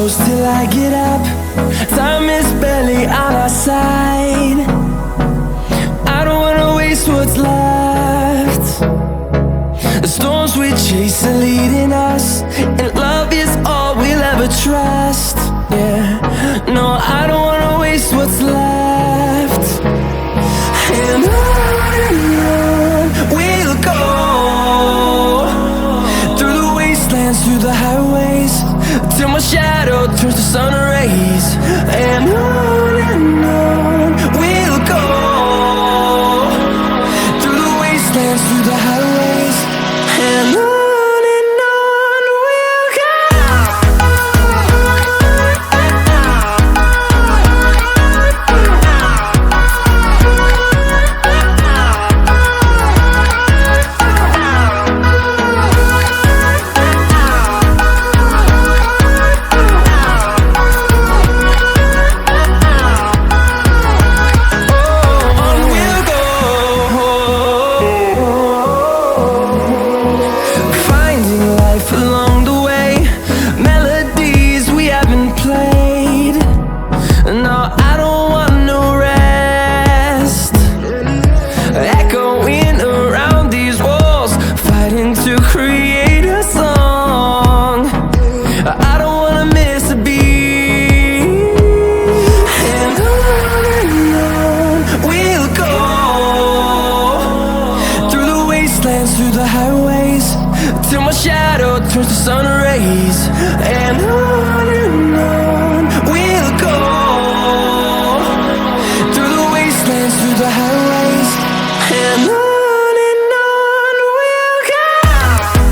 close till I get up. Time is barely on our side. I don't wanna waste what's left. The storms we chase are leading us, and love is all we'll ever trust. Yeah, no, I don't wanna waste what's left. And on we'll go, through the wastelands, through the highways, till my shadow turns to sun rays. And on we'll go, through the wastelands, through the highways, and on. Turns to sun rays, and on we'll go, through the wastelands, through the highways, and on we'll go.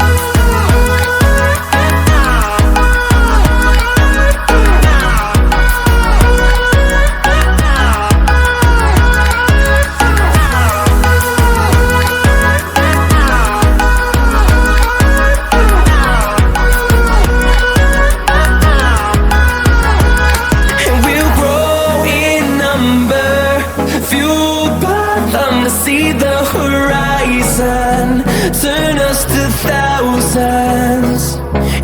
See the horizon, turn us to thousands,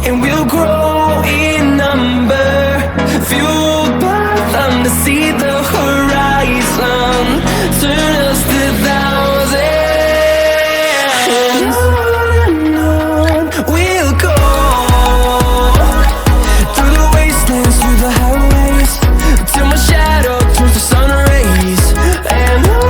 and we'll grow in number, fueled by them to see the horizon, turn us to thousands, and on we'll go, through the wastelands, through the highways, till my shadow turns to sun rays, and on.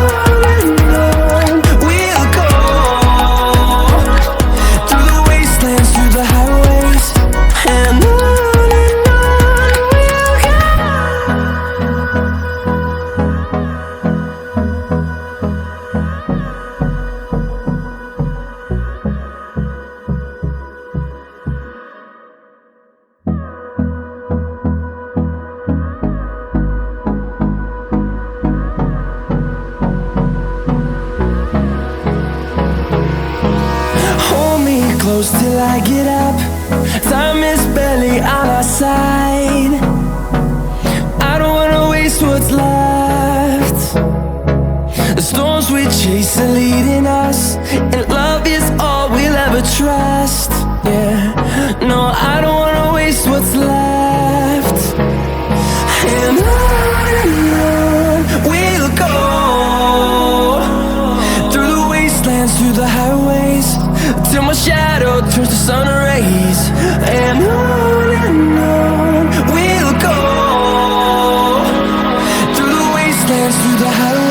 Close till I get up. Time is barely on our side. I don't wanna waste what's left. The storms we chase are leading us, and love is all we'll ever trust. Yeah, no, I don't wanna waste what's left. And on we'll go, through the wastelands, through the highways, till my shadow turns to sun rays, and on we'll go, through the wastelands, through the highways.